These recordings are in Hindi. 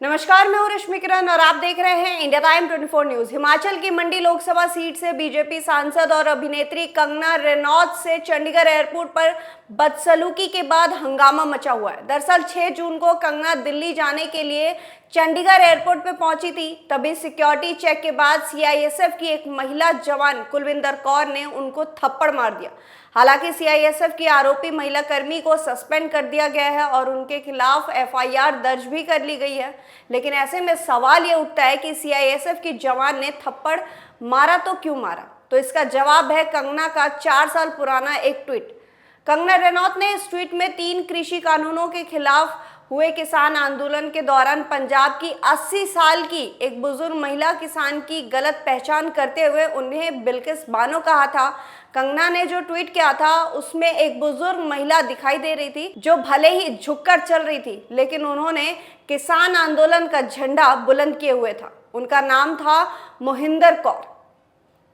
नमस्कार, मैं हूं रश्मि किरण और आप देख रहे हैं इंडिया टाइम 24 न्यूज। हिमाचल की मंडी लोकसभा सीट से बीजेपी सांसद और अभिनेत्री कंगना रनौत से चंडीगढ़ एयरपोर्ट पर बदसलूकी के बाद हंगामा मचा हुआ है। दरअसल 6 जून को कंगना दिल्ली जाने के लिए चंडीगढ़ एयरपोर्ट पर पहुंची थी। तभी सिक्योरिटी चेक के बाद सीआईएसएफ की एक महिला जवान कुलविंदर कौर ने उनको थप्पड़ मार दिया। हालांकि सीआईएसएफ की आरोपी महिला कर्मी को सस्पेंड कर दिया गया है और उनके खिलाफ एफआईआर दर्ज भी कर ली गई है। लेकिन ऐसे में सवाल ये उठता है कि सीआईएसएफ की जवान ने थप्पड़ मारा तो क्यों मारा? तो इसका जवाब है कंगना का 4 साल पुराना एक ट्वीट। कंगना रनौत ने इस ट्वीट में 3 कृषि कानूनों के खिलाफ हुए किसान आंदोलन के दौरान पंजाब की 80 साल की एक बुजुर्ग महिला किसान की गलत पहचान करते हुए उन्हें बिल्किस बानो कहा था। कंगना ने जो ट्वीट किया था उसमें एक बुजुर्ग महिला दिखाई दे रही थी जो भले ही झुककर चल रही थी, लेकिन उन्होंने किसान आंदोलन का झंडा बुलंद किए हुए था। उनका नाम था मोहिंदर कौर।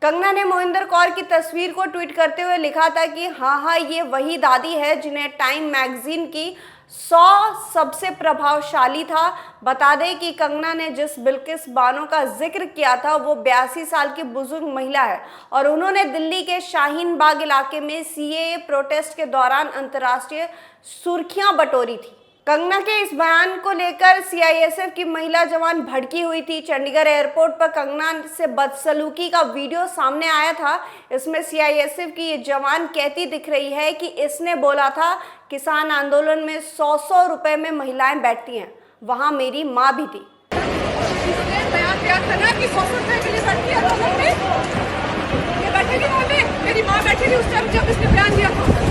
कंगना ने मोहिंदर कौर की तस्वीर को ट्वीट करते हुए लिखा था कि हाँ, ये वही दादी है जिन्हें टाइम मैगजीन की 100 सबसे प्रभावशाली था। बता दें कि कंगना ने जिस बिल्किस बानो का जिक्र किया था वो 82 साल की बुजुर्ग महिला है और उन्होंने दिल्ली के शाहीन बाग इलाके में सीएए प्रोटेस्ट के दौरान अंतर्राष्ट्रीय सुर्खियां बटोरी थी। कंगना के इस बयान को लेकर सीआईएसएफ की महिला जवान भड़की हुई थी। चंडीगढ़ एयरपोर्ट पर कंगना से बदसलूकी का वीडियो सामने आया था। इसमें सीआईएसएफ की ये जवान कहती दिख रही है कि इसने बोला था किसान आंदोलन में 100 रुपए में महिलाएं बैठती हैं, वहां मेरी माँ भी थी। मेरी माँ बैठी थी उस टाइम जब इसने बयान दिया था।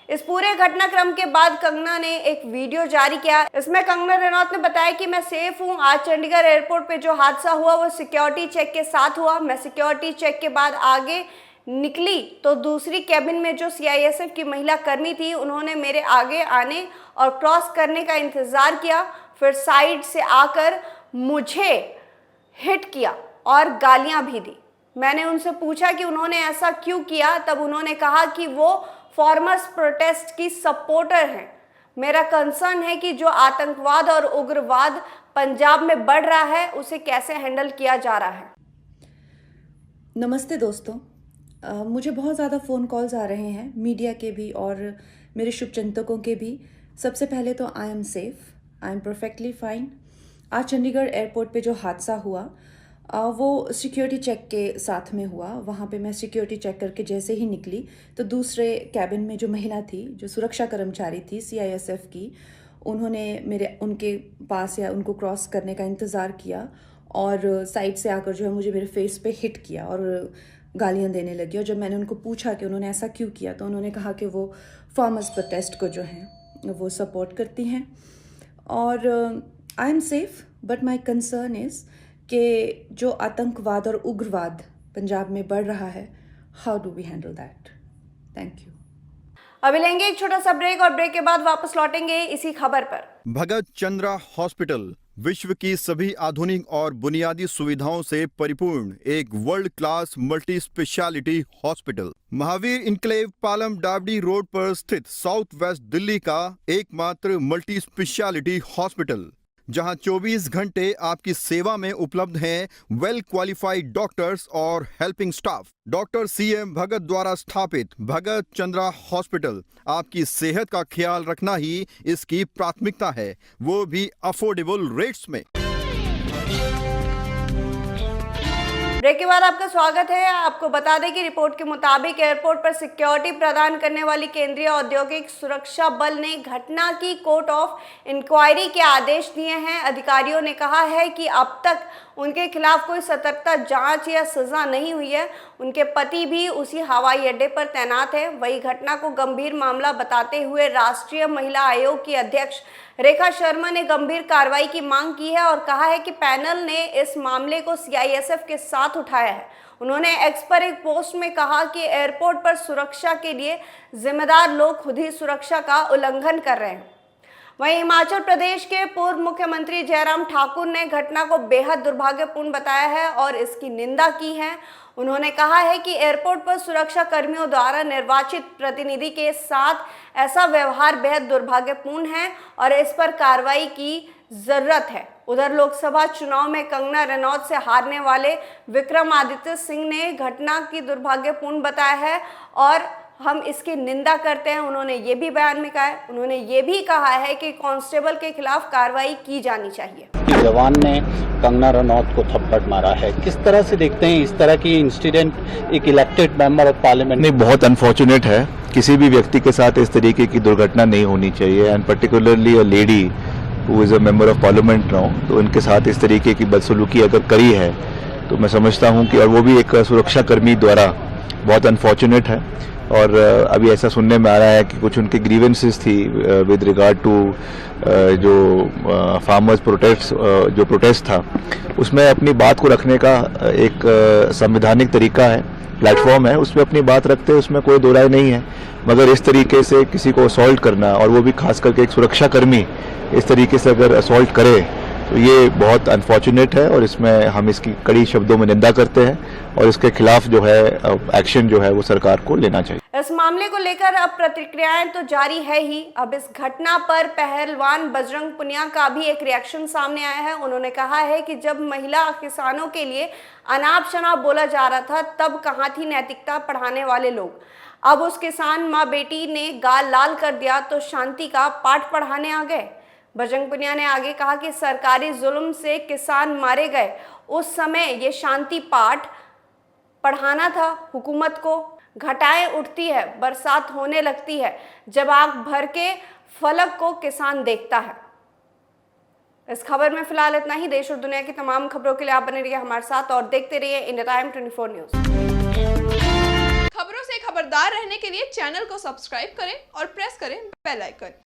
इस पूरे घटनाक्रम के बाद कंगना ने एक वीडियो जारी किया। इसमें कंगना रनौत ने बताया कि मैं सेफ हूं। आज चंडीगढ़ एयरपोर्ट पे जो हादसा हुआ वो सिक्योरिटी चेक के साथ हुआ। मैं सिक्योरिटी चेक के बाद आगे निकली तो दूसरी कैबिन में जो सीआईएसएफ की महिला कर्मी थी उन्होंने मेरे आगे आने और क्रॉस करने का इंतजार किया, फिर साइड से आकर मुझे हिट किया और गालियां भी दी। मैंने उनसे पूछा कि उन्होंने ऐसा क्यों किया, तब उन्होंने कहा कि वो फार्मर्स प्रोटेस्ट की सपोर्टर हैं। मेरा कंसर्न है कि जो आतंकवाद और उग्रवाद पंजाब में बढ़ रहा है उसे कैसे हैंडल किया जा रहा है। नमस्ते दोस्तों, मुझे बहुत ज़्यादा फ़ोन कॉल्स आ रहे हैं, मीडिया के भी और मेरे शुभचिंतकों के भी। सबसे पहले तो I am safe, I am perfectly fine. आज चंडीगढ़ एयरपोर्ट पे जो हादसा हुआ वो सिक्योरिटी चेक के साथ में हुआ। वहाँ पे मैं सिक्योरिटी चेक करके जैसे ही निकली तो दूसरे कैबिन में जो महिला थी, जो सुरक्षा कर्मचारी थी सीआईएसएफ की, उन्होंने उनके पास या उनको क्रॉस करने का इंतज़ार किया और साइड से आकर जो है मुझे मेरे फेस पे हिट किया और गालियाँ देने लगी। और जब मैंने उनको पूछा कि उन्होंने ऐसा क्यों किया तो उन्होंने कहा कि वो फार्मर्स प्रोटेस्ट को जो है वो सपोर्ट करती हैं। और I am safe, but my concern is कि जो आतंकवाद और उग्रवाद पंजाब में बढ़ रहा है, how do we handle that? Thank you. अभी लेंगे एक छोटा सा ब्रेक और ब्रेक के बाद वापस लौटेंगे इसी खबर पर। भगत चंद्रा हॉस्पिटल विश्व की सभी आधुनिक और बुनियादी सुविधाओं से परिपूर्ण एक world class multi speciality hospital Mahavir enclave Palam डावडी रोड पर स्थित साउथ वेस्ट दिल्ली का एकमात्र मल्टी स्पेशलिटी हॉस्पिटल, जहां 24 घंटे आपकी सेवा में उपलब्ध हैं वेल क्वालिफाइड डॉक्टर्स और हेल्पिंग स्टाफ। डॉक्टर सीएम भगत द्वारा स्थापित भगत चंद्रा हॉस्पिटल आपकी सेहत का ख्याल रखना ही इसकी प्राथमिकता है, वो भी अफोर्डेबल रेट्स में। ब्रेक के बाद आपका स्वागत है। आपको बता दें कि रिपोर्ट के मुताबिक एयरपोर्ट पर सिक्योरिटी प्रदान करने वाली केंद्रीय औद्योगिक सुरक्षा बल ने घटना की कोर्ट ऑफ इंक्वायरी के आदेश दिए हैं। अधिकारियों ने कहा है कि अब तक उनके खिलाफ कोई सतर्कता जांच या सजा नहीं हुई है। उनके पति भी उसी हवाई अड्डे पर तैनात है। वही घटना को गंभीर मामला बताते हुए राष्ट्रीय महिला आयोग की अध्यक्ष रेखा शर्मा ने गंभीर कार्रवाई की मांग की है और कहा है कि पैनल ने इस मामले को सीआईएसएफ के साथ उठाया है। उन्होंने एक्स पर एक पोस्ट में कहा कि एयरपोर्ट पर सुरक्षा के लिए जिम्मेदार लोग खुद ही सुरक्षा का उल्लंघन कर रहे हैं। वहीं हिमाचल प्रदेश के पूर्व मुख्यमंत्री जयराम ठाकुर ने घटना को बेहद दुर्भाग्यपूर्ण बताया है और इसकी निंदा की है। उन्होंने कहा है कि एयरपोर्ट पर सुरक्षा कर्मियों द्वारा निर्वाचित प्रतिनिधि के साथ ऐसा व्यवहार बेहद दुर्भाग्यपूर्ण है और इस पर कार्रवाई की जरूरत है। उधर लोकसभा चुनाव में कंगना रनौत से हारने वाले विक्रमादित्य सिंह ने घटना की दुर्भाग्यपूर्ण बताया है और हम इसकी निंदा करते हैं। उन्होंने ये भी बयान में कहा है, उन्होंने ये भी कहा है कि कांस्टेबल के खिलाफ कार्रवाई की जानी चाहिए। जवान ने कंगना रनौत को थप्पड़ मारा है, किस तरह से देखते हैं इस तरह की इंसिडेंट एक इलेक्टेड मेंबर ऑफ पार्लियामेंट? नहीं, बहुत अनफॉर्चुनेट है। किसी भी व्यक्ति के साथ इस तरीके की दुर्घटना नहीं होनी चाहिए and particularly a lady who is a member of parliament now, तो उनके साथ इस तरीके की बदसलूकी अगर करी है तो मैं समझता हूं कि, और वो भी एक सुरक्षा कर्मी द्वारा, बहुत अनफॉर्चुनेट है। और अभी ऐसा सुनने में आ रहा है कि कुछ उनके ग्रीवेंसेस थी विद रिगार्ड टू जो फार्मर्स प्रोटेस्ट था, उसमें अपनी बात को रखने का एक संवैधानिक तरीका है, प्लेटफॉर्म है, उसमें अपनी बात रखते हैं, उसमें कोई दो राय नहीं है। मगर इस तरीके से किसी को असॉल्ट करना, और वो भी खास करके एक सुरक्षा कर्मी इस तरीके से अगर असॉल्ट करे, तो ये बहुत अनफॉर्चुनेट है और इसमें हम इसकी कड़ी शब्दों में निंदा करते हैं और इसके खिलाफ जो है एक्शन जो है वो सरकार को लेना चाहिए। इस मामले को लेकर अब प्रतिक्रियाएं तो जारी है ही। अब इस घटना पर पहलवान बजरंग पुनिया का भी एक रिएक्शन सामने आया है। उन्होंने कहा है कि जब महिला किसानों के लिए अनाप शनाप बोला जा रहा था, तब कहाँ थी नैतिकता पढ़ाने वाले लोग। अब उस किसान माँ बेटी ने गाल लाल कर दिया तो शांति का पाठ पढ़ाने आ गए। बजरंग पुनिया ने आगे कहा कि सरकारी जुल्म से किसान मारे गए, उस समय ये शांति पाठ पढ़ाना था हुकूमत को। घटाएं उठती है, बरसात होने लगती है, जब आग भर के फलक को किसान देखता है। इस खबर में फिलहाल इतना ही। देश और दुनिया की तमाम खबरों के लिए आप बने रहिए हमारे साथ और देखते रहिए इंडिया टाइम 24 न्यूज। खबरों से खबरदार रहने के लिए चैनल को सब्सक्राइब करें और प्रेस करें बेल आइकन।